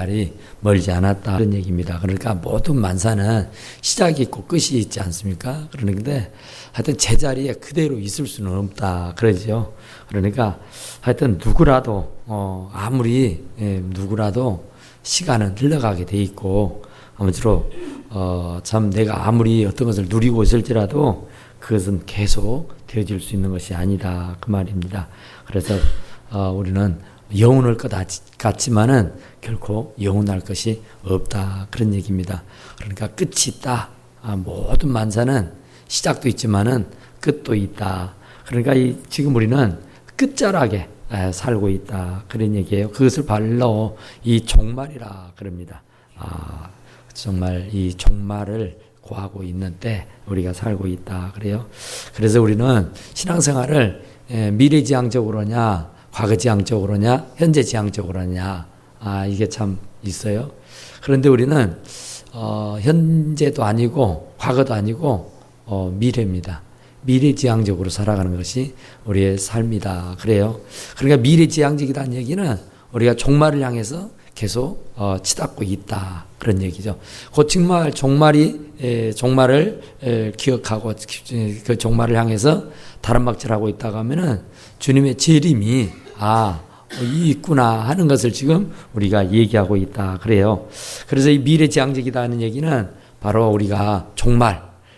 날이 멀지 않았다 그런 얘기입니다. 그러니까 모든 만사는 시작이 있고 끝이 있지 않습니까? 그러는데 하여튼 제자리에 그대로 있을 수는 없다 그러죠. 그러니까 하여튼 누구라도 아무리 누구라도 시간은 흘러가게 돼 있고 아무쪼록 참 내가 아무리 어떤 것을 누리고 있을지라도 그것은 계속 되어질 수 있는 것이 아니다 그 말입니다. 그래서 우리는 영원할 것 같지만은 결코 영원할 것이 없다 그런 얘기입니다. 그러니까 끝이 있다. 모든 만사는 시작도 있지만은 끝도 있다. 그러니까 지금 우리는 끝자락에 살고 있다 그런 얘기예요. 그것을 발로 이 종말이라 그럽니다. 정말 이 종말을 구하고 있는 때 우리가 살고 있다 그래요. 그래서 우리는 신앙생활을 미래지향적으로냐 과거지향적으로냐 현재지향적으로냐 이게 참 있어요. 그런데 우리는 현재도 아니고 과거도 아니고 미래입니다. 미래지향적으로 살아가는 것이 우리의 삶이다 그래요. 그러니까 미래지향적이라는 얘기는 우리가 종말을 향해서 계속 치닫고 있다 그런 얘기죠. 그 종말을 기억하고 그 종말을 향해서 다른막질하고 있다가 하면은 주님의 재림이 이 있구나 하는 것을 지금 우리가 얘기하고 있다 그래요. 그래서 이 미래지향적이다는 얘기는 바로 우리가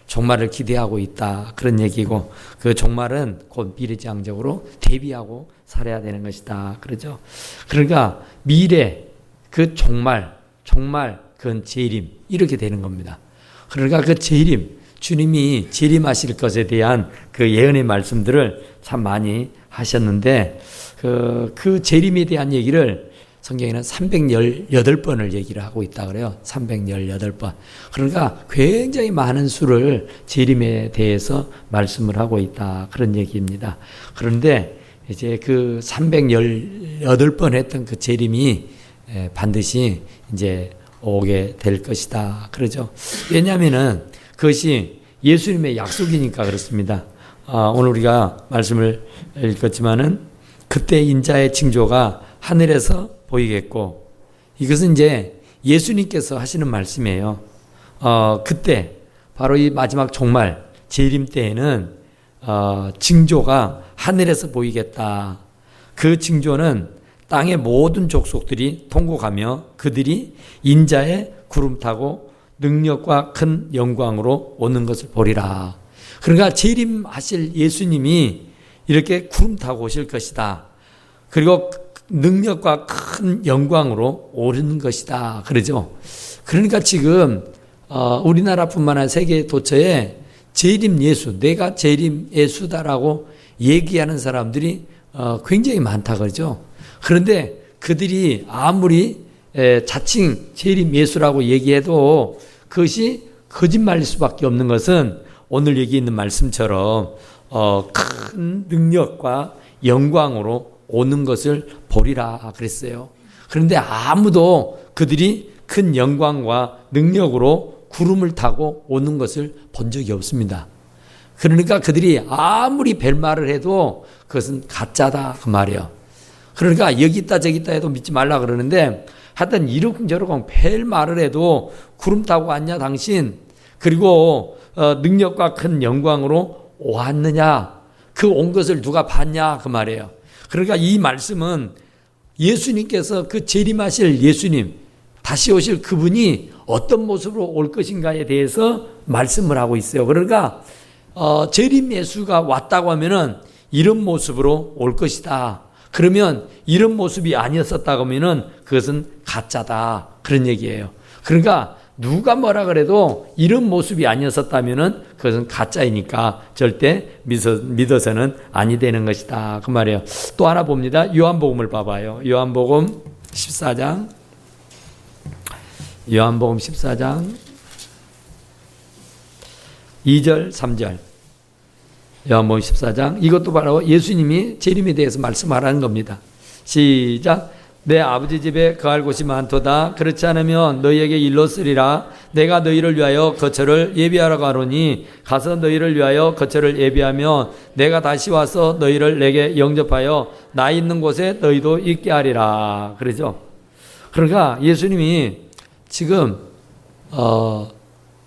종말을 기대하고 있다 그런 얘기고 그 종말은 곧 미래지향적으로 대비하고 살아야 되는 것이다 그러죠. 그러니까 미래 그 종말 그건 재림 이렇게 되는 겁니다. 그러니까 그 재림 주님이 재림하실 것에 대한 그 예언의 말씀들을 참 많이 하셨는데 그 재림에 대한 얘기를 성경에는 318번을 얘기를 하고 있다 그래요. 318번. 그러니까 굉장히 많은 수를 재림에 대해서 말씀을 하고 있다 그런 얘기입니다. 그런데 이제 그 318번 했던 그 재림이 반드시 이제 오게 될 것이다 그러죠. 왜냐하면은 그것이 예수님의 약속이니까 그렇습니다. 오늘 우리가 말씀을 읽었지만은 그때 인자의 징조가 하늘에서 보이겠고 이것은 이제 예수님께서 하시는 말씀이에요. 그때 바로 이 마지막 종말 재림 때에는 징조가 하늘에서 보이겠다. 그 징조는 땅의 모든 족속들이 통곡하며 그들이 인자의 구름 타고 능력과 큰 영광으로 오는 것을 보리라. 그러니까 재림하실 예수님이 이렇게 구름 타고 오실 것이다. 그리고 능력과 큰 영광으로 오르는 것이다. 그러죠. 그러니까 지금 우리나라뿐만 아니라 세계 도처에 재림 예수, 내가 재림 예수다라고 얘기하는 사람들이 굉장히 많다 그러죠. 그런데 그들이 아무리 자칭 재림 예수라고 얘기해도 그것이 거짓말일 수밖에 없는 것은 오늘 여기 있는 말씀처럼 큰 능력과 영광으로 오는 것을 보리라 그랬어요. 그런데 아무도 그들이 큰 영광과 능력으로 구름을 타고 오는 것을 본 적이 없습니다. 그러니까 그들이 아무리 벨말을 해도 그것은 가짜다 그 말이에요. 그러니까 여기 있다 저기 있다 해도 믿지 말라 그러는데 하여튼 이러쿵저러쿵 벨말을 해도 구름 타고 왔냐 당신 그리고 능력과 큰 영광으로 왔느냐 그 온 것을 누가 봤냐 그 말이에요. 그러니까 이 말씀은 예수님께서 그 재림하실 예수님 다시 오실 그분이 어떤 모습으로 올 것인가에 대해서 말씀을 하고 있어요. 그러니까 재림 예수가 왔다고 하면은 이런 모습으로 올 것이다. 그러면 이런 모습이 아니었었다고 하면은 그것은 가짜다. 그런 얘기예요. 그러니까 누가 뭐라 그래도 이런 모습이 아니었었다면은 그것은 가짜이니까 절대 믿어서는 아니 되는 것이다. 그 말이에요. 또 하나 봅니다. 요한복음을 봐봐요. 요한복음 14장. 요한복음 14장 2절 3절. 요한복음 14장 이것도 바로 예수님이 재림에 대해서 말씀하라는 겁니다. 시작. 내 아버지 집에 거할 곳이 많도다. 그렇지 않으면 너희에게 일렀으리라. 내가 너희를 위하여 거처를 예비하러 가노니 가서 너희를 위하여 거처를 예비하면 내가 다시 와서 너희를 내게 영접하여 나 있는 곳에 너희도 있게 하리라. 그러죠. 그러니까 예수님이 지금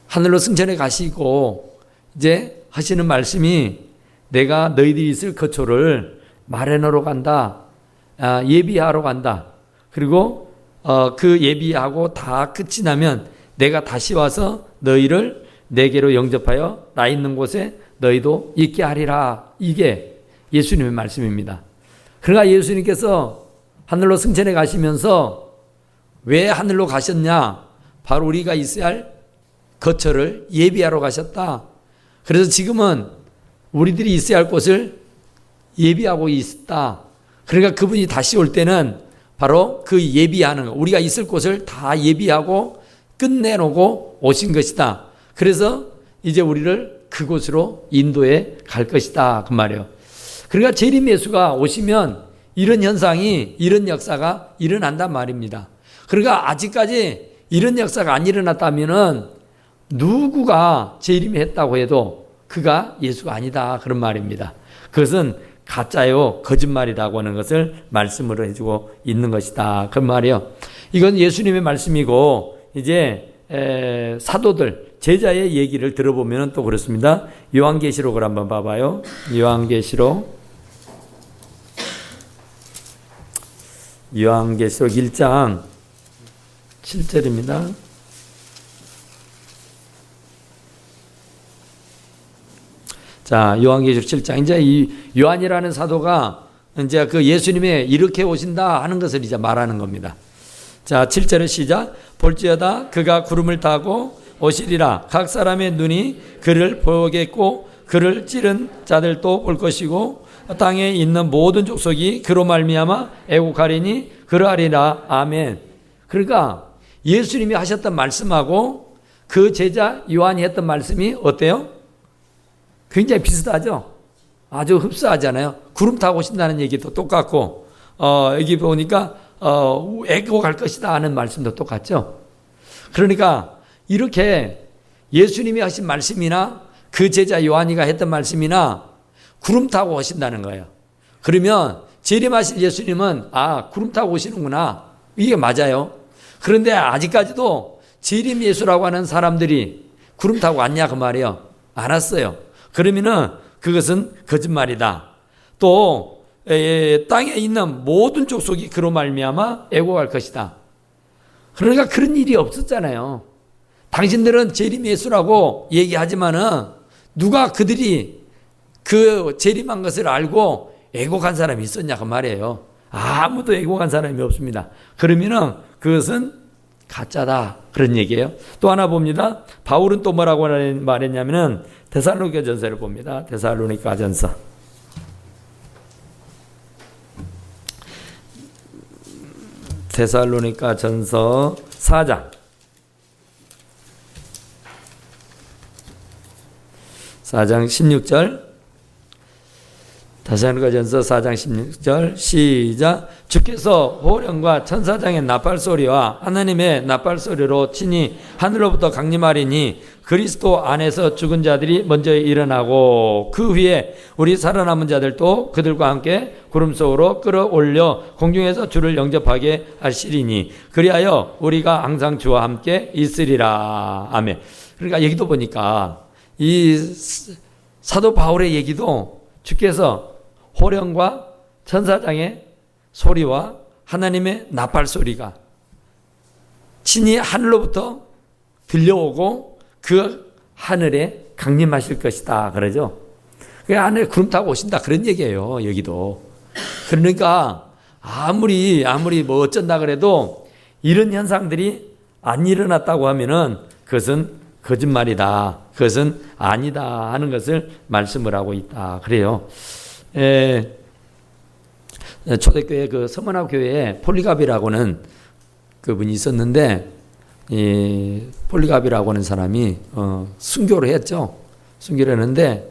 하늘로 승천해 가시고 이제 하시는 말씀이 내가 너희들이 있을 거처를 마련하러 간다. 예비하러 간다. 그리고 그 예비하고 다 끝이 나면 내가 다시 와서 너희를 내게로 영접하여 나 있는 곳에 너희도 있게 하리라. 이게 예수님의 말씀입니다. 그러니까 예수님께서 하늘로 승천해 가시면서 왜 하늘로 가셨냐? 바로 우리가 있어야 할 거처를 예비하러 가셨다. 그래서 지금은 우리들이 있어야 할 곳을 예비하고 있다. 그러니까 그분이 다시 올 때는 바로 그 예비하는 거, 우리가 있을 곳을 다 예비하고 끝내놓고 오신 것이다. 그래서 이제 우리를 그곳으로 인도해 갈 것이다. 그 말이에요. 그러니까 재림 예수가 오시면 이런 현상이, 이런 역사가 일어난단 말입니다. 그러니까 아직까지 이런 역사가 안 일어났다면은 누구가 재림이 했다고 해도 그가 예수가 아니다. 그런 말입니다. 그것은 가짜요, 거짓말이라고 하는 것을 말씀으로 해주고 있는 것이다. 그런 말이에요. 이건 예수님의 말씀이고, 이제 사도들, 제자의 얘기를 들어보면 또 그렇습니다. 요한계시록을 한번 봐봐요. 요한계시록 1장 7절입니다. 자, 요한계시록 7장. 이제 이 요한이라는 사도가 이제 그 예수님의 이렇게 오신다 하는 것을 이제 말하는 겁니다. 자, 7절의 시작. 볼지어다 그가 구름을 타고 오시리라. 각 사람의 눈이 그를 보겠고 그를 찌른 자들도 볼 것이고 땅에 있는 모든 족속이 그로 말미암아 애곡하리니 그러하리라. 아멘. 그러니까 예수님이 하셨던 말씀하고 그 제자 요한이 했던 말씀이 어때요? 굉장히 비슷하죠? 아주 흡사하잖아요. 구름 타고 오신다는 얘기도 똑같고, 여기 보니까, 애고갈 것이다 하는 말씀도 똑같죠? 그러니까, 이렇게 예수님이 하신 말씀이나 그 제자 요한이가 했던 말씀이나 구름 타고 오신다는 거예요. 그러면 재림하실 예수님은, 구름 타고 오시는구나. 이게 맞아요. 그런데 아직까지도 재림 예수라고 하는 사람들이 구름 타고 왔냐, 그 말이에요. 안 왔어요. 그러면은 그것은 거짓말이다. 또 땅에 있는 모든 족속이 그로 말미암아 애곡할 것이다. 그러니까 그런 일이 없었잖아요. 당신들은 재림 예수라고 얘기하지만은 누가 그들이 그 재림한 것을 알고 애곡한 사람이 있었냐 그 말이에요. 아무도 애곡한 사람이 없습니다. 그러면은 그것은 가짜다 그런 얘기예요. 또 하나 봅니다. 바울은 또 뭐라고 말했냐면은 데살로니가 전서를 봅니다. 데살로니가 전서. 데살로니가 전서 4장. 4장 16절. 데살로니가 전서 4장 16절 시작. 주께서 호령과 천사장의 나팔소리와 하나님의 나팔소리로 친히 하늘로부터 강림하리니 그리스도 안에서 죽은 자들이 먼저 일어나고 그 후에 우리 살아남은 자들도 그들과 함께 구름 속으로 끌어올려 공중에서 주를 영접하게 하시리니 그리하여 우리가 항상 주와 함께 있으리라. 아멘. 그러니까 여기도 보니까 이 사도 바울의 얘기도 주께서 호령과 천사장의 소리와 하나님의 나팔 소리가 친히 하늘로부터 들려오고 그 하늘에 강림하실 것이다 그러죠. 그 하늘에 구름 타고 오신다 그런 얘기예요. 여기도. 그러니까 아무리 뭐 어쩐다 그래도 이런 현상들이 안 일어났다고 하면은 그것은 거짓말이다. 그것은 아니다 하는 것을 말씀을 하고 있다. 그래요. 초대교회 그 서문화 교회에 폴리갑이라고는 그분이 있었는데 이 폴리갑이라고 하는 사람이 순교를 했죠. 순교를 했는데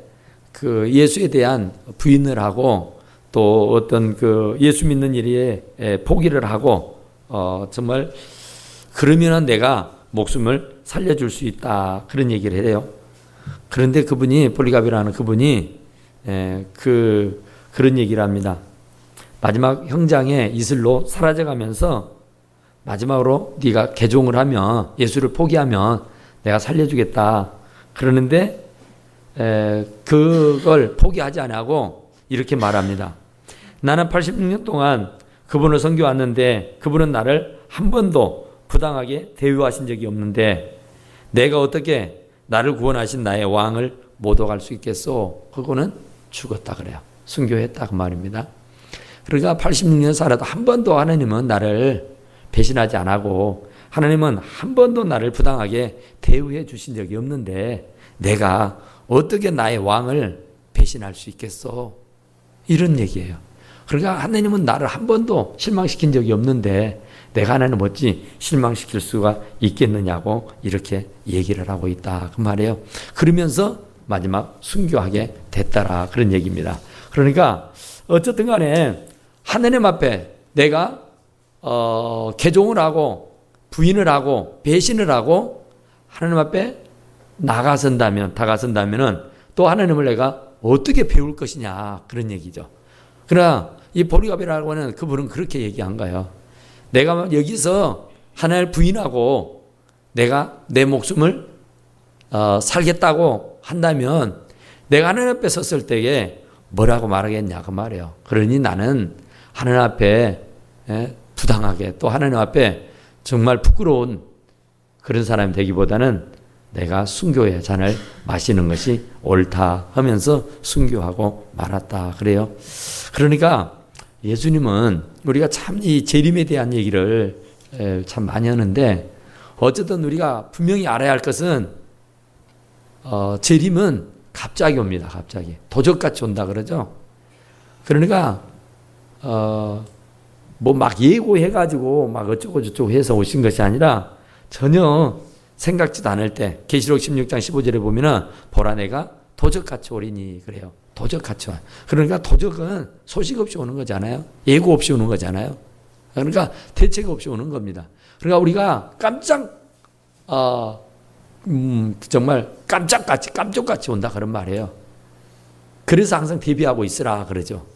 그 예수에 대한 부인을 하고 또 어떤 그 예수 믿는 일에 포기를 하고 정말 그러면은 내가 목숨을 살려줄 수 있다 그런 얘기를 해요. 그런데 그분이 폴리갑이라는 그분이 그런 얘기를 합니다. 마지막 형장에 이슬로 사라져가면서 마지막으로 네가 개종을 하면 예수를 포기하면 내가 살려주겠다. 그러는데 그걸 포기하지 않고 이렇게 말합니다. 나는 86년 동안 그분을 섬겨왔는데 그분은 나를 한 번도 부당하게 대우하신 적이 없는데 내가 어떻게 나를 구원하신 나의 왕을 모독할 수 있겠소? 그거는 죽었다 그래요. 순교했다 그 말입니다. 그러니까 86년 살아도 한 번도 하나님은 나를 배신하지 않고 하나님은 한 번도 나를 부당하게 대우해 주신 적이 없는데 내가 어떻게 나의 왕을 배신할 수 있겠소? 이런 얘기예요. 그러니까 하나님은 나를 한 번도 실망시킨 적이 없는데 내가 하나님 어찌 실망시킬 수가 있겠느냐고 이렇게 얘기를 하고 있다 그 말이에요. 그러면서 마지막 순교하게 됐다라 그런 얘기입니다. 그러니까 어쨌든 간에 하나님 앞에 내가 개종을 하고 부인을 하고 배신을 하고 하나님 앞에 다가선다면은 또 하나님을 내가 어떻게 배울 것이냐 그런 얘기죠. 그러나 이 보리갑이라고 하는 그분은 그렇게 얘기한 거예요. 내가 여기서 하나님을 부인하고 내가 내 목숨을 살겠다고 한다면 내가 하나님 앞에 섰을 때에 뭐라고 말하겠냐 그 말이에요. 그러니 나는 하나님 앞에 부당하게 또 하나님 앞에 정말 부끄러운 그런 사람이 되기보다는 내가 순교의 잔을 마시는 것이 옳다 하면서 순교하고 말았다 그래요. 그러니까 예수님은 우리가 참 이 재림에 대한 얘기를 참 많이 하는데 어쨌든 우리가 분명히 알아야 할 것은 재림은 갑자기 옵니다. 갑자기 도적같이 온다 그러죠. 그러니까 뭐 막 예고해가지고 막 어쩌고 저쩌고 해서 오신 것이 아니라 전혀 생각지도 않을 때 계시록 16장 15절에 보면은 보라 내가 도적같이 오리니 그래요. 도적같이 와. 그러니까 도적은 소식 없이 오는 거잖아요. 예고 없이 오는 거잖아요. 그러니까 대책 없이 오는 겁니다. 그러니까 우리가 정말 깜짝같이 온다 그런 말이에요. 그래서 항상 대비하고 있으라 그러죠.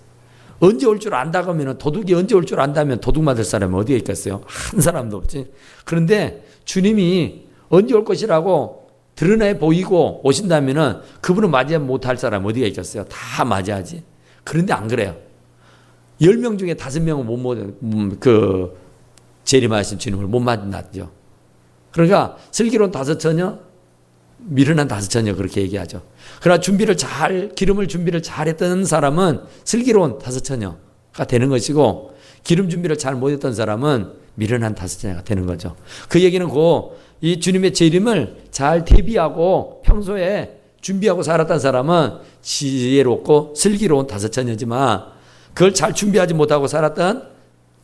언제 올 줄 안다 그러면 도둑이 언제 올 줄 안다면 도둑 맞을 사람이 어디에 있겠어요? 한 사람도 없지. 그런데 주님이 언제 올 것이라고 드러내 보이고 오신다면은 그분은 맞이하지 못할 사람 어디가 있겠어요? 다 맞이하지. 그런데 안 그래요. 10명 중에 5명은 재림하신 주님을 못 만났죠. 그러니까 슬기로운 5처녀, 미련한 5처녀 그렇게 얘기하죠. 그러나 기름을 준비를 잘했던 사람은 슬기로운 5처녀가 되는 것이고 기름 준비를 잘 못했던 사람은 미련한 5처녀가 되는 거죠. 그 얘기는 이 주님의 재림을 잘 대비하고 평소에 준비하고 살았던 사람은 지혜롭고 슬기로운 5처녀지만 그걸 잘 준비하지 못하고 살았던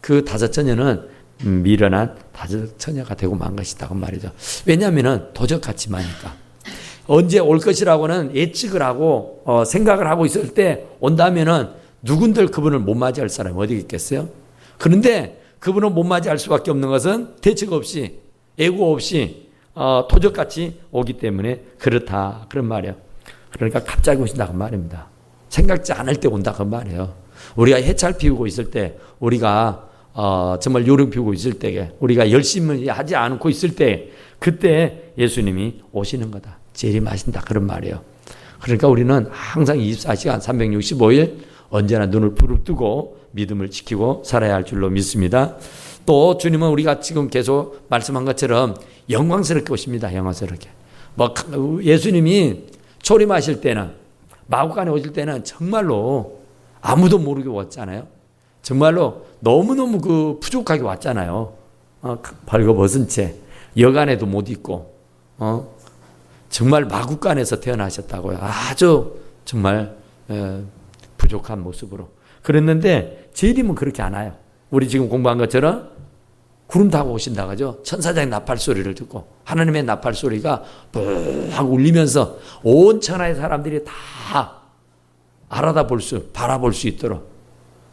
그 5처녀는 미련한 5처녀가 되고 만 것이다 그 말이죠. 왜냐하면 도적같이 마니까 언제 올 것이라고는 예측을 하고 생각을 하고 있을 때 온다면은 누군들 그분을 못 맞이할 사람이 어디 있겠어요? 그런데 그분을 못 맞이할 수밖에 없는 것은 대책 없이 예고 없이 도적같이 오기 때문에 그렇다 그런 말이에요. 그러니까 갑자기 오신다 그 말입니다. 생각지 않을 때 온다 그 말이에요. 우리가 해찰 피우고 있을 때 우리가 정말 요령 피우고 있을 때에 우리가 열심히 하지 않고 있을 때 그때 예수님이 오시는 거다. 재림하신다 그런 말이에요. 그러니까 우리는 항상 24시간 365일 언제나 눈을 부릅뜨고 믿음을 지키고 살아야 할 줄로 믿습니다. 또 주님은 우리가 지금 계속 말씀한 것처럼 영광스럽게 오십니다. 영광스럽게. 예수님이 초림하실 때는 마구간에 오실 때는 정말로 아무도 모르게 왔잖아요. 정말로 너무너무 부족하게 왔잖아요. 벌거벗은 채 여간에도 못 입고 정말 마구간에서 태어나셨다고요. 아주 정말 부족한 모습으로 그랬는데 재림은 그렇게 안 와요. 우리 지금 공부한 것처럼 구름 타고 오신다고 하죠. 천사장의 나팔 소리를 듣고 하나님의 나팔 소리가 하고 울리면서 온 천하의 사람들이 다 바라볼 수 있도록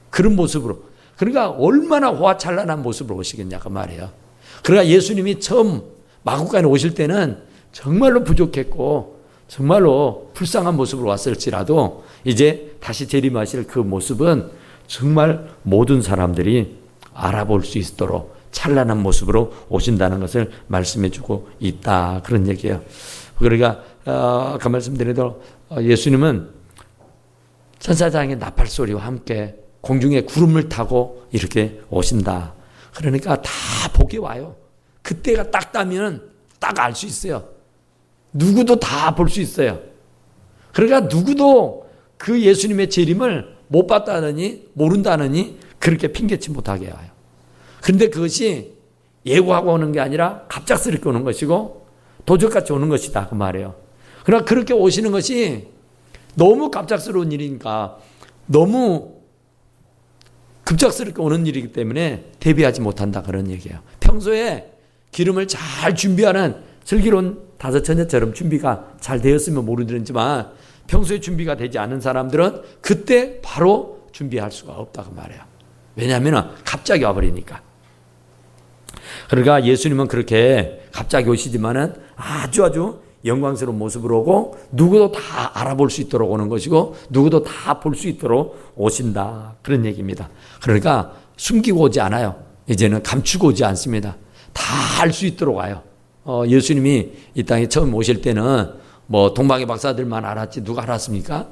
그런 모습으로 그러니까 얼마나 호화찬란한 모습으로 오시겠냐 그 말이에요. 그러니까 예수님이 처음 마구간에 오실 때는 정말로 부족했고 정말로 불쌍한 모습으로 왔을지라도 이제 다시 재림하실 그 모습은 정말 모든 사람들이 알아볼 수 있도록 찬란한 모습으로 오신다는 것을 말씀해 주고 있다. 그런 얘기예요. 그러니까 아까 말씀드린 대로 예수님은 천사장의 나팔 소리와 함께 공중에 구름을 타고 이렇게 오신다. 그러니까 다 복이 와요. 그때가 딱 따면 딱 알 수 있어요. 누구도 다 볼 수 있어요. 그러니까 누구도 그 예수님의 재림을 못 봤다느니 모른다느니 그렇게 핑계치 못하게 와요. 그런데 그것이 예고하고 오는 게 아니라 갑작스럽게 오는 것이고 도적같이 오는 것이다 그 말이에요. 그러나 그렇게 오시는 것이 너무 갑작스러운 일이니까 너무 급작스럽게 오는 일이기 때문에 대비하지 못한다 그런 얘기예요. 평소에 기름을 잘 준비하는 슬기로운 다섯 처녀처럼 준비가 잘 되었으면 모르지만 평소에 준비가 되지 않은 사람들은 그때 바로 준비할 수가 없다고 말해요. 왜냐하면 갑자기 와버리니까. 그러니까 예수님은 그렇게 갑자기 오시지만은 아주 영광스러운 모습으로 오고 누구도 다 알아볼 수 있도록 오는 것이고 누구도 다 볼 수 있도록 오신다. 그런 얘기입니다. 그러니까 숨기고 오지 않아요. 이제는 감추고 오지 않습니다. 다 알 수 있도록 와요. 예수님이 이 땅에 처음 오실 때는 뭐 동방의 박사들만 알았지 누가 알았습니까?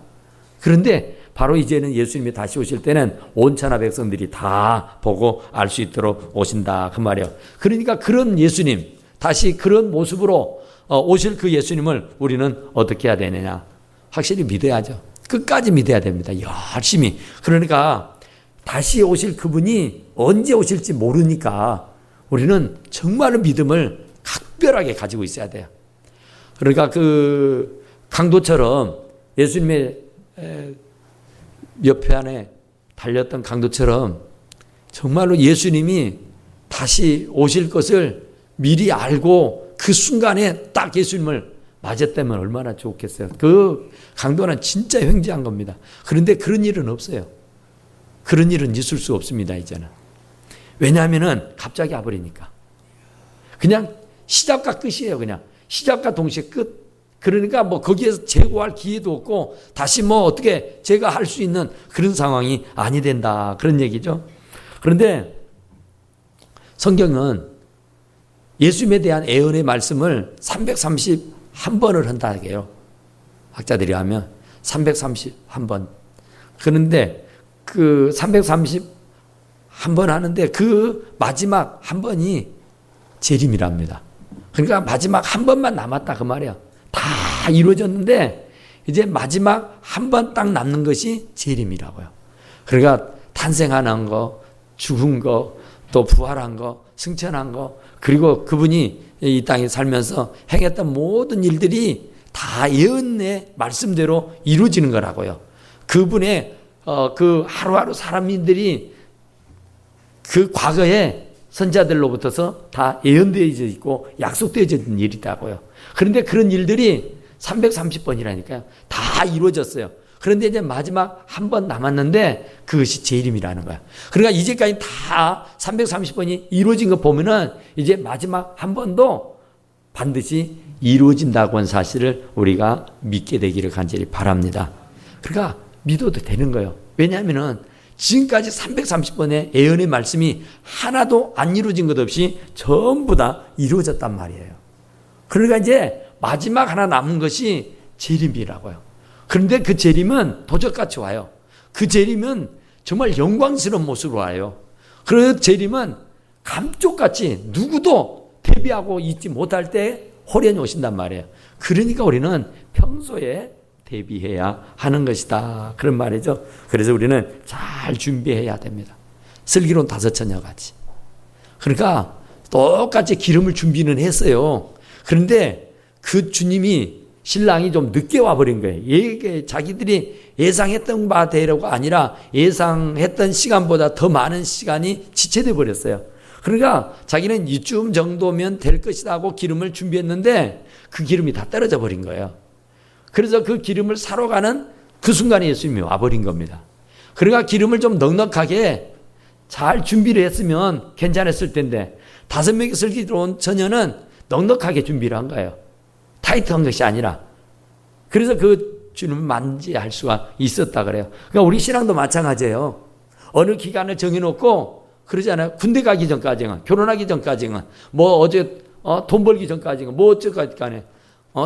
그런데 바로 이제는 예수님이 다시 오실 때는 온 천하 백성들이 다 보고 알 수 있도록 오신다 그 말이에요. 그러니까 그런 예수님, 다시 그런 모습으로 오실 그 예수님을 우리는 어떻게 해야 되느냐? 확실히 믿어야죠. 끝까지 믿어야 됩니다. 열심히. 그러니까 다시 오실 그분이 언제 오실지 모르니까 우리는 정말로 믿음을 각별하게 가지고 있어야 돼요. 그러니까 그 강도처럼 예수님의 옆에 안에 달렸던 강도처럼 정말로 예수님이 다시 오실 것을 미리 알고 그 순간에 딱 예수님을 맞았다면 얼마나 좋겠어요. 그 강도는 진짜 횡재한 겁니다. 그런데 그런 일은 없어요. 그런 일은 있을 수 없습니다. 이제는. 왜냐하면은 갑자기 와버리니까. 그냥 시작과 끝이에요. 그냥 시작과 동시에 끝. 그러니까 뭐 거기에서 재고할 기회도 없고 다시 뭐 어떻게 제가 할 수 있는 그런 상황이 아니 된다. 그런 얘기죠. 그런데 성경은 예수님에 대한 예언의 말씀을 331번을 한다고 해요. 학자들이 하면 331번. 그런데 그 331번 하는데 그 마지막 한 번이 재림이랍니다. 그러니까 마지막 한 번만 남았다 그 말이에요. 다 이루어졌는데 이제 마지막 한 번 딱 남는 것이 재림이라고요. 그러니까 탄생하는 거, 죽은 거, 또 부활한 거, 승천한 거, 그리고 그분이 이 땅에 살면서 행했던 모든 일들이 다 예언의 말씀대로 이루어지는 거라고요. 그분의 그 하루하루 사람들이 그 과거에 선자들로부터서 다 예언되어져 있고 약속되어져 있는 일이라고요. 그런데 그런 일들이 330번이라니까요. 다 이루어졌어요. 그런데 이제 마지막 한 번 남았는데 그것이 재림이라는 거야. 그러니까 이제까지 다 330번이 이루어진 거 보면은 이제 마지막 한 번도 반드시 이루어진다고 하는 사실을 우리가 믿게 되기를 간절히 바랍니다. 그러니까 믿어도 되는 거예요. 왜냐하면은 지금까지 330번의 예언의 말씀이 하나도 안 이루어진 것 없이 전부 다 이루어졌단 말이에요. 그러니까 이제 마지막 하나 남은 것이 재림이라고요. 그런데 그 재림은 도적같이 와요. 그 재림은 정말 영광스러운 모습으로 와요. 그 재림은 감쪽같이 누구도 대비하고 있지 못할 때 호련히 오신단 말이에요. 그러니까 우리는 평소에 대비해야 하는 것이다. 그런 말이죠. 그래서 우리는 잘 준비해야 됩니다. 슬기로운 다섯 처녀같이. 그러니까 똑같이 기름을 준비는 했어요. 그런데 그 주님이 신랑이 좀 늦게 와버린 거예요. 자기들이 예상했던 바대로가 아니라 예상했던 시간보다 더 많은 시간이 지체돼 버렸어요. 그러니까 자기는 이쯤 정도면 될 것이다 하고 기름을 준비했는데 그 기름이 다 떨어져 버린 거예요. 그래서 그 기름을 사러 가는 그 순간에 예수님이 와버린 겁니다. 그러니까 기름을 좀 넉넉하게 잘 준비를 했으면 괜찮았을 텐데 5명이 슬기로운 처녀는 넉넉하게 준비를 한 거예요. 타이트한 것이 아니라. 그래서 그 주님을 만지할 수가 있었다 그래요. 그러니까 우리 신앙도 마찬가지예요. 어느 기간을 정해놓고 그러잖아요. 군대 가기 전까지는, 결혼하기 전까지는, 뭐 어제 돈 벌기 전까지는, 뭐 어쩌고 간에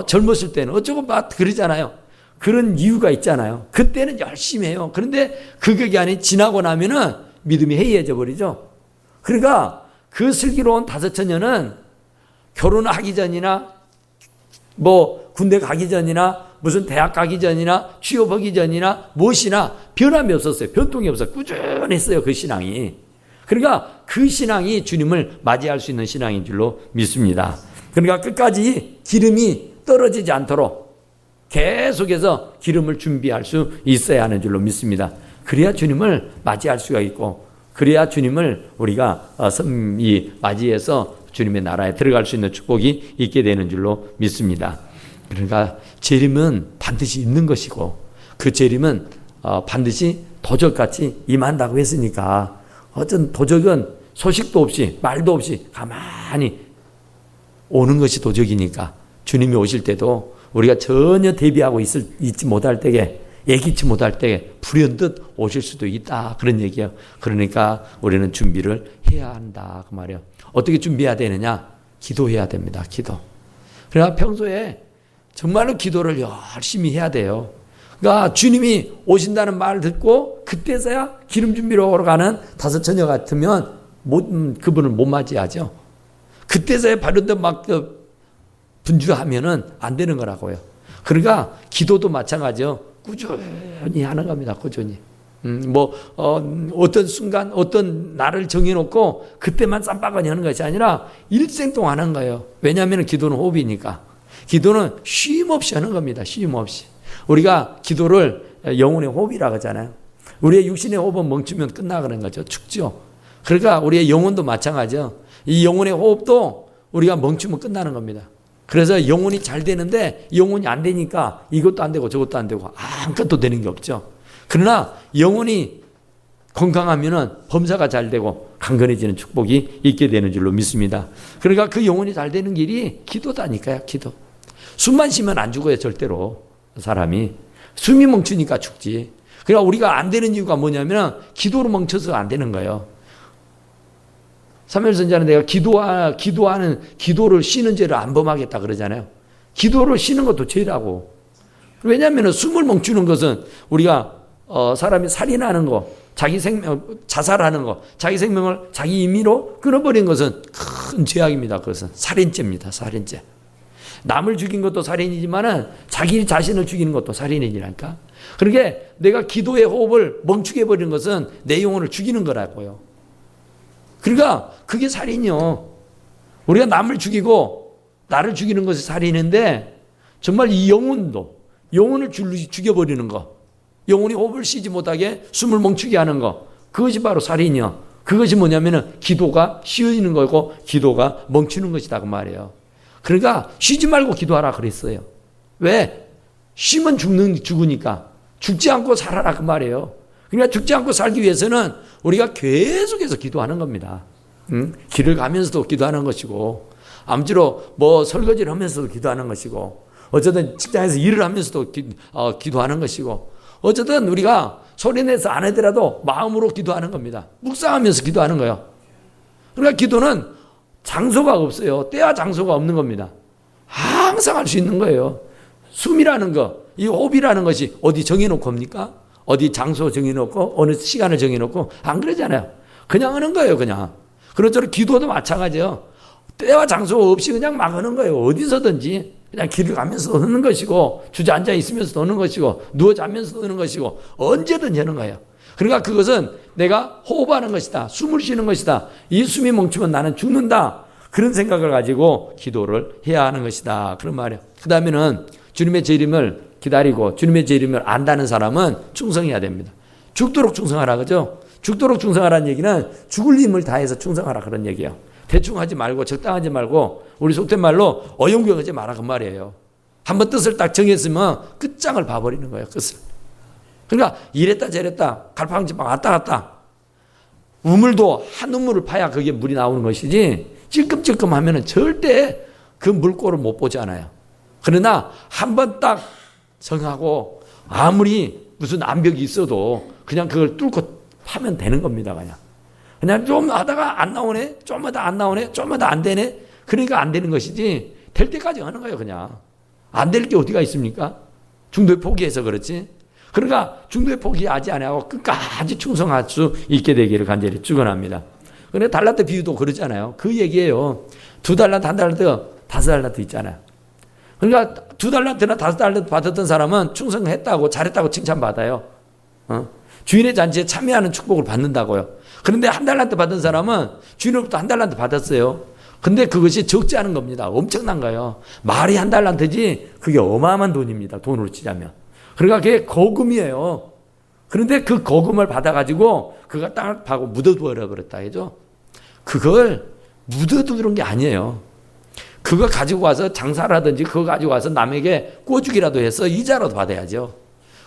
젊었을 때는 어쩌고 막 그러잖아요. 그런 이유가 있잖아요. 그때는 열심히 해요. 그런데 그 기간이 지나고 나면은 믿음이 해이해져 버리죠. 그러니까 그 슬기로운 5처녀는 결혼하기 전이나 뭐 군대 가기 전이나 무슨 대학 가기 전이나 취업하기 전이나 무엇이나 변함이 없었어요. 변동이 없어요. 꾸준했어요. 그 신앙이. 그러니까 그 신앙이 주님을 맞이할 수 있는 신앙인 줄로 믿습니다. 그러니까 끝까지 기름이 떨어지지 않도록 계속해서 기름을 준비할 수 있어야 하는 줄로 믿습니다. 그래야 주님을 맞이할 수가 있고, 그래야 주님을 우리가 맞이해서 주님의 나라에 들어갈 수 있는 축복이 있게 되는 줄로 믿습니다. 그러니까 재림은 반드시 있는 것이고, 그 재림은 반드시 도적같이 임한다고 했으니까, 어떤 도적은 소식도 없이 말도 없이 가만히 오는 것이 도적이니까 주님이 오실 때도 우리가 전혀 대비하고 있지 못할 때에, 예기치 못할 때에 불현듯 오실 수도 있다, 그런 얘기예요. 그러니까 우리는 준비를 해야 한다, 그 말이에요. 어떻게 준비해야 되느냐? 기도해야 됩니다. 기도. 그러니까 평소에 정말로 기도를 열심히 해야 돼요. 그러니까 주님이 오신다는 말을 듣고 그때서야 기름 준비로 가는 5처녀 같으면 그분을 못 맞이하죠. 그때서야 바른데 막 분주하면은 안 되는 거라고요. 그러니까 기도도 마찬가지요. 꾸준히 하는 겁니다. 꾸준히. 어떤 순간, 어떤 날을 정해놓고 그때만 쌈박하니 하는 것이 아니라 일생 동안 하는 거예요. 왜냐하면 기도는 호흡이니까. 기도는 쉼 없이 하는 겁니다. 쉼 없이. 우리가 기도를 영혼의 호흡이라고 하잖아요. 우리의 육신의 호흡은 멈추면 끝나가는 거죠. 죽죠. 그러니까 우리의 영혼도 마찬가지죠. 이 영혼의 호흡도 우리가 멈추면 끝나는 겁니다. 그래서 영혼이 잘 되는데 영혼이 안 되니까 이것도 안 되고 저것도 안 되고 아무것도 되는 게 없죠. 그러나 영혼이 건강하면은 범사가 잘 되고 강건해지는 축복이 있게 되는 줄로 믿습니다. 그러니까 그 영혼이 잘 되는 길이 기도다니까요. 기도. 숨만 쉬면 안 죽어요. 절대로. 사람이. 숨이 멈추니까 죽지. 그러니까 우리가 안 되는 이유가 뭐냐면 기도로 멈춰서 안 되는 거예요. 사무엘 선지자는 내가 기도하는 기도를 쉬는 죄를 안 범하겠다 그러잖아요. 기도를 쉬는 것도 죄라고. 왜냐하면 숨을 멈추는 것은 우리가 사람이 살인하는 거, 자기 생명 자살하는 거, 자기 생명을 자기 임의로 끊어버린 것은 큰 죄악입니다. 그것은 살인죄입니다. 살인죄. 남을 죽인 것도 살인이지만은 자기 자신을 죽이는 것도 살인이니까. 그러니까 내가 기도의 호흡을 멈추게 해버리는 것은 내 영혼을 죽이는 거라고요. 그러니까 그게 살인이요. 우리가 남을 죽이고 나를 죽이는 것이 살인인데 정말 이 영혼을 죽여버리는 거, 영혼이 호흡을 쉬지 못하게 숨을 멈추게 하는 거, 그것이 바로 살인이요. 그것이 뭐냐면은 기도가 쉬어지는 거고 기도가 멈추는 것이다 그 말이에요. 그러니까 쉬지 말고 기도하라 그랬어요. 왜? 쉬면 죽으니까. 죽지 않고 살아라 그 말이에요. 그러니까 죽지 않고 살기 위해서는 우리가 계속해서 기도하는 겁니다. 길을 가면서도 기도하는 것이고, 아무쪼록 설거지를 하면서도 기도하는 것이고, 어쨌든 직장에서 일을 하면서도 기도하는 것이고, 어쨌든 우리가 소리내서 안 하더라도 마음으로 기도하는 겁니다. 묵상하면서 기도하는 거예요. 그러니까 기도는 장소가 없어요. 때와 장소가 없는 겁니다. 항상 할 수 있는 거예요. 숨이라는 거, 이 호흡이라는 것이 어디 정해놓고 합니까? 어디 장소 정해놓고 어느 시간을 정해놓고 안 그러잖아요. 그냥 하는 거예요. 그냥. 그렇죠. 기도도 마찬가지예요. 때와 장소 없이 그냥 막 하는 거예요. 어디서든지 그냥 길을 가면서 하는 것이고, 주저앉아 있으면서 하는 것이고, 누워 자면서 하는 것이고, 언제든지 하는 거예요. 그러니까 그것은 내가 호흡하는 것이다. 숨을 쉬는 것이다. 이 숨이 멈추면 나는 죽는다. 그런 생각을 가지고 기도를 해야 하는 것이다. 그런 말이에요. 그 다음에는 주님의 재림을 기다리고 주님의 재림을 안다는 사람은 충성해야 됩니다. 죽도록 충성하라 그죠? 죽도록 충성하라는 얘기는 죽을 힘을 다해서 충성하라 그런 얘기예요. 대충 하지 말고 적당하지 말고 우리 속된 말로 어영부영하지 마라 그 말이에요. 한번 뜻을 딱 정했으면 끝장을 봐버리는 거예요. 끝을. 그러니까 이랬다 저랬다 갈팡질팡 왔다 갔다 우물도 한 우물을 파야 그게 물이 나오는 것이지 찔끔찔끔 하면은 절대 그 물꼬를 못 보잖아요. 그러나 한번 딱 정하고 아무리 무슨 암벽이 있어도 그냥 그걸 뚫고 파면 되는 겁니다. 그냥. 그냥 좀 하다가 안 나오네, 좀 하다 안 나오네, 좀 하다 안 되네. 그러니까 안 되는 것이지, 될 때까지 하는 거예요, 그냥. 안 될 게 어디가 있습니까? 중도에 포기해서 그렇지. 그러니까 중도에 포기하지 아니하고 끝까지 충성할 수 있게 되기를 간절히 축원합니다. 그런데 달란트 비유도 그러잖아요. 그 얘기예요. 2달란트, 1달란트, 5달란트 있잖아요. 그러니까 2달란트나 5달란트 받았던 사람은 충성했다고 잘했다고 칭찬받아요. 주인의 잔치에 참여하는 축복을 받는다고요. 그런데 1달란트 받은 사람은 주인으로부터 1달란트 받았어요. 근데 그것이 적지 않은 겁니다. 엄청난 거예요. 말이 1달란트지 그게 어마어마한 돈입니다. 돈으로 치자면. 그러니까 그게 거금이에요. 그런데 그 거금을 받아가지고 그가 땅을 파고 묻어두어라 그랬다 해죠. 그걸 묻어두는 게 아니에요. 그거 가지고 와서 장사를 하든지 그거 가지고 와서 남에게 꿔주기라도 해서 이자라도 받아야죠.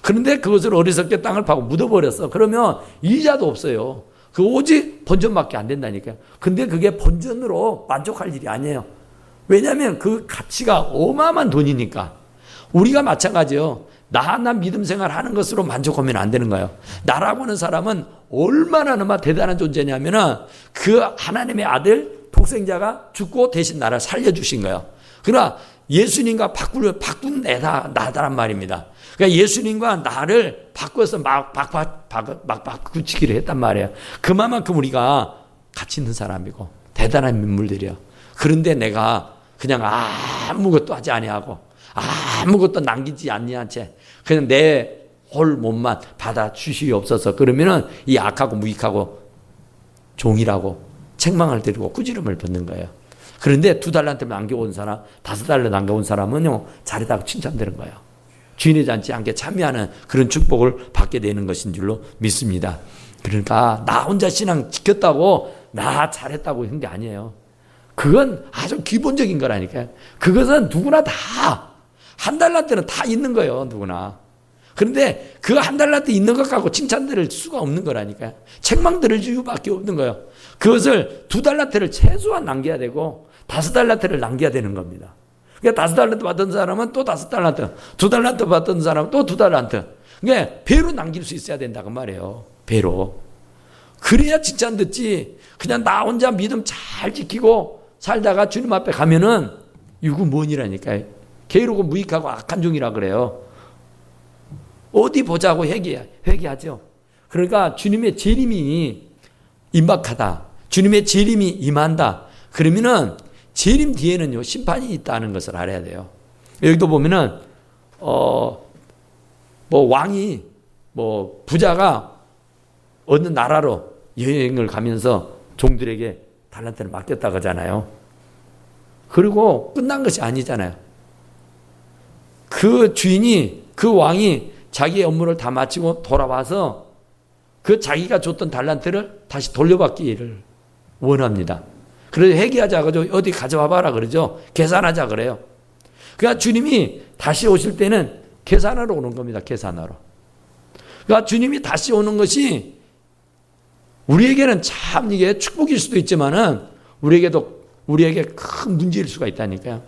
그런데 그것을 어리석게 땅을 파고 묻어버렸어. 그러면 이자도 없어요. 그 오직 본전밖에 안 된다니까요. 근데 그게 본전으로 만족할 일이 아니에요. 왜냐하면 그 가치가 어마어마한 돈이니까. 우리가 마찬가지요. 나 믿음 생활 하는 것으로 만족하면 안 되는 거예요. 나라고 하는 사람은 얼마나 대단한 존재냐면은 그 하나님의 아들 독생자가 죽고 대신 나를 살려주신 거예요. 그러나 예수님과 바꾼 나다란 말입니다. 그러니까 예수님과 나를 바꿔서 막 바꾸치기를 했단 말이에요. 그만큼 우리가 가치 있는 사람이고 대단한 인물들이요. 그런데 내가 그냥 아무것도 하지 아니하고 아무것도 남기지 않는 채 그냥 내 홀 몸만 받아 주시옵소서. 그러면은 이 악하고 무익하고 종이라고 책망을 드리고 꾸지름을 받는 거예요. 그런데 2달란트 남겨온 사람, 5달란트 남겨온 사람은요, 잘했다고 칭찬되는 거예요. 주인의 잔치에 함께 참여하는 그런 축복을 받게 되는 것인 줄로 믿습니다. 그러니까 나 혼자 신앙 지켰다고 나 잘했다고 한 게 아니에요. 그건 아주 기본적인 거라니까요. 그것은 누구나 다 1달란트는 다 있는 거예요. 누구나. 그런데 그 1달란트 있는 것 갖고 칭찬 들을 수가 없는 거라니까요. 책망 들을 이유밖에 없는 거예요. 그것을 2달란트를 최소한 남겨야 되고 5달란트를 남겨야 되는 겁니다. 그러니까 5달란트 받은 사람은 또 5달란트, 2달란트 받은 사람은 또 2달란트. 그러니까 배로 남길 수 있어야 된다 그 말이에요. 배로. 그래야 칭찬 듣지. 그냥 나 혼자 믿음 잘 지키고 살다가 주님 앞에 가면은 유구무원이라니까요. 게으르고 무익하고 악한 종이라 그래요. 어디 보자고 회개하죠. 그러니까 주님의 재림이 임박하다. 주님의 재림이 임한다. 그러면은 재림 뒤에는요 심판이 있다는 것을 알아야 돼요. 여기도 보면은 뭐 왕이 뭐 부자가 어느 나라로 여행을 가면서 종들에게 달란트를 맡겼다 그러잖아요. 그리고 끝난 것이 아니잖아요. 그 주인이 그 왕이 자기의 업무를 다 마치고 돌아와서 그 자기가 줬던 달란트를 다시 돌려받기를 원합니다. 그래서 회개하자 그러죠. 어디 가져와 봐라 그러죠. 계산하자 그래요. 그러니까 주님이 다시 오실 때는 계산하러 오는 겁니다. 계산하러. 그러니까 주님이 다시 오는 것이 우리에게는 참 이게 축복일 수도 있지만은 우리에게 큰 문제일 수가 있다니까요.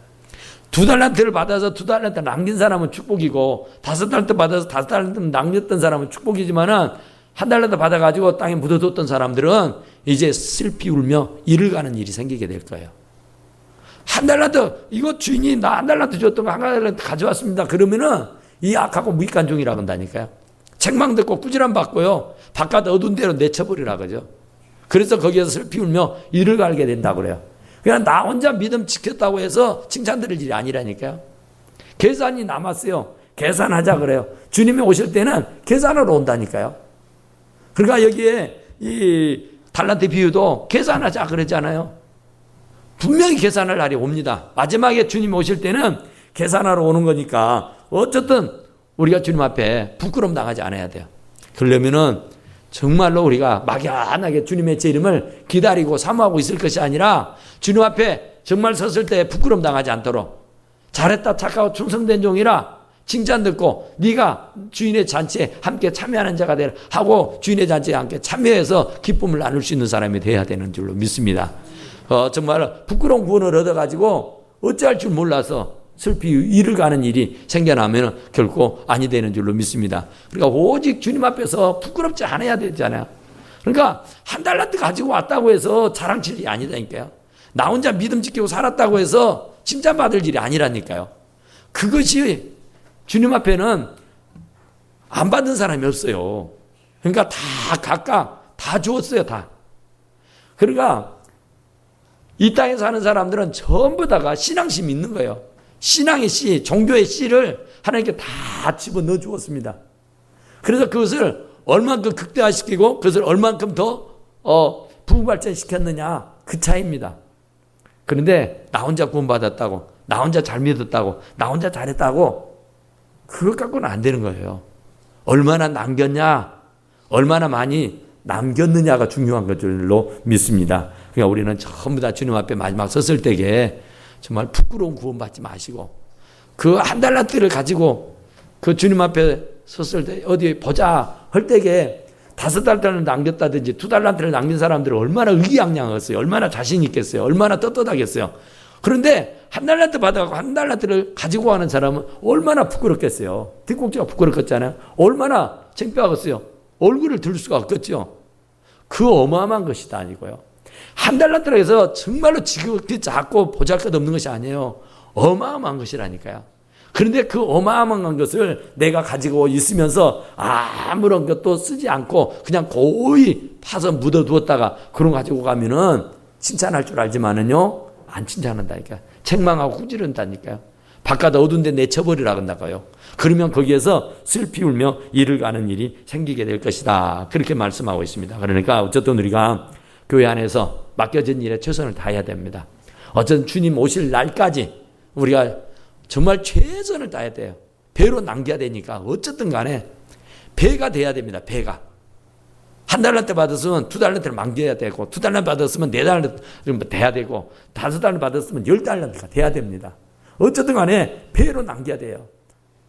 2달란트를 받아서 2달란트 남긴 사람은 축복이고 5달란트 받아서 5달란트 남겼던 사람은 축복이지만은 1달란트 받아가지고 땅에 묻어뒀던 사람들은 이제 슬피 울며 이를 가는 일이 생기게 될 거예요. 1달란트 이거 주인이 나 1달란트 줬던 거 1달란트 가져왔습니다. 그러면은 이 악하고 무익한 종이라고 한다니까요. 책망 듣고 꾸지람 받고요. 바깥 어두운 데로 내쳐버리라 그러죠. 그래서 거기에서 슬피 울며 이를 갈게 된다고 그래요. 그냥 나 혼자 믿음 지켰다고 해서 칭찬 들을 일이 아니라니까요. 계산이 남았어요. 계산하자 그래요. 주님이 오실 때는 계산하러 온다니까요. 그러니까 여기에 이 달란트 비유도 계산하자 그러잖아요. 분명히 계산할 날이 옵니다. 마지막에 주님 오실 때는 계산하러 오는 거니까 어쨌든 우리가 주님 앞에 부끄러움 당하지 않아야 돼요. 그러려면은 정말로 우리가 막연하게 주님의 재림을 기다리고 사모하고 있을 것이 아니라 주님 앞에 정말 섰을 때 부끄러움 당하지 않도록 잘했다 착하고 충성된 종이라 칭찬 듣고 네가 주인의 잔치에 함께 참여하는 자가 되라 하고 주인의 잔치에 함께 참여해서 기쁨을 나눌 수 있는 사람이 되어야 되는 줄로 믿습니다. 정말 부끄러운 구원을 얻어가지고 어찌할 줄 몰라서 슬피 이를 가는 일이 생겨나면 결코 아니 되는 줄로 믿습니다. 그러니까 오직 주님 앞에서 부끄럽지 않아야 되잖아요. 그러니까 한 달란트 가지고 왔다고 해서 자랑칠 일이 아니다니까요. 나 혼자 믿음 지키고 살았다고 해서 칭찬받을 일이 아니라니까요. 그것이 주님 앞에는 안 받은 사람이 없어요. 그러니까 다 각각 다 주었어요. 다. 그러니까 이 땅에 사는 사람들은 전부 다가 신앙심이 있는 거예요. 신앙의 씨, 종교의 씨를 하나님께 다 집어넣어 주었습니다. 그래서 그것을 얼만큼 극대화시키고 그것을 얼만큼 더 부발전시켰느냐 그 차이입니다. 그런데 나 혼자 구원받았다고, 나 혼자 잘 믿었다고, 나 혼자 잘했다고 그것 갖고는 안 되는 거예요. 얼마나 남겼냐, 얼마나 많이 남겼느냐가 중요한 것들로 믿습니다. 그러니까 우리는 전부 다 주님 앞에 마지막 섰을 때에 정말 부끄러운 구원받지 마시고 그 한 달란트를 가지고 그 주님 앞에 섰을 때 어디 보자 할 때에 5달란트를 남겼다든지 2달란트를 남긴 사람들은 얼마나 의기양양했어요. 얼마나 자신 있겠어요. 얼마나 떳떳하겠어요. 그런데 한 달란트 받아가고 한 달란트를 가지고 가는 사람은 얼마나 부끄럽겠어요. 뒷꼭지가 부끄럽겠잖아요. 얼마나 창피하겠어요. 얼굴을 들 수가 없겠죠. 그 어마어마한 것이다 아니고요. 한 달란트라 해서 정말로 지극히 작고 보잘것없는 것이 아니에요. 어마어마한 것이라니까요. 그런데 그 어마어마한 것을 내가 가지고 있으면서 아무런 것도 쓰지 않고 그냥 고이 파서 묻어두었다가 그런 거 가지고 가면은 칭찬할 줄 알지만은요 안 칭찬한다니까요. 책망하고 꾸지른다니까요. 바깥 어두운 데 내쳐버리라 한다고요. 그러면 거기에서 슬피 울며 이를 가는 일이 생기게 될 것이다. 그렇게 말씀하고 있습니다. 그러니까 어쨌든 우리가 교회 안에서 맡겨진 일에 최선을 다해야 됩니다. 어쨌든 주님 오실 날까지 우리가 정말 최선을 다해야 돼요. 배로 남겨야 되니까 어쨌든 간에 배가 돼야 됩니다. 배가. 한 달란트 받았으면 2달란트를 남겨야 되고 2달란트 받았으면 4달란트 돼야 되고 5달란트 받았으면 10달란트가 돼야 됩니다. 어쨌든 간에 배로 남겨야 돼요.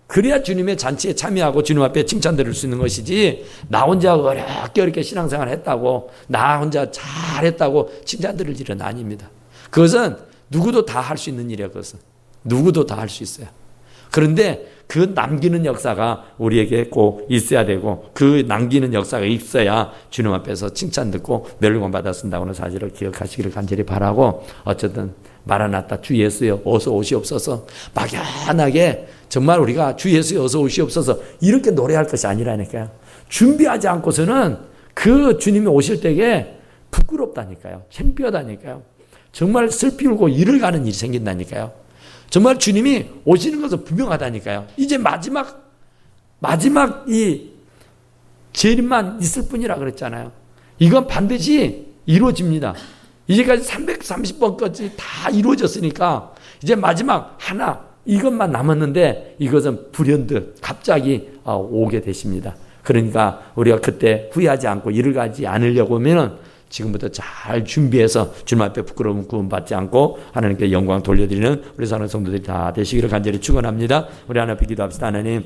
그래야 주님의 잔치에 참여하고 주님 앞에 칭찬 들을 수 있는 것이지 나 혼자 어렵게 신앙생활 했다고 나 혼자 잘했다고 칭찬 들을 일은 아닙니다. 그것은 누구도 다 할 수 있는 일이에요. 그것은. 누구도 다 할 수 있어요. 그런데 그 남기는 역사가 우리에게 꼭 있어야 되고 그 남기는 역사가 있어야 주님 앞에서 칭찬 듣고 멸관 받았습니다는 사실을 기억하시기를 간절히 바라고 어쨌든 마라나타 주 예수여 어서 오시옵소서 막연하게 정말 우리가 주 예수여 어서 오시옵소서 이렇게 노래할 것이 아니라니까요. 준비하지 않고서는 그 주님이 오실 때에 부끄럽다니까요. 창피하다니까요. 정말 슬피 울고 이를 가는 일이 생긴다니까요. 정말 주님이 오시는 것은 분명하다니까요. 이제 마지막 이 재림만 있을 뿐이라 그랬잖아요. 이건 반드시 이루어집니다. 이제까지 330번까지 다 이루어졌으니까 이제 마지막 하나 이것만 남았는데 이것은 불현듯 갑자기 오게 되십니다. 그러니까 우리가 그때 후회하지 않고 이를 가지 않으려고 하면은 지금부터 잘 준비해서 주님 앞에 부끄러움 구원받지 않고 하나님께 영광 돌려드리는 우리 사랑하는 성도들이 다 되시기를 간절히 축원합니다. 우리 하나님 앞에 기도합시다. 하나님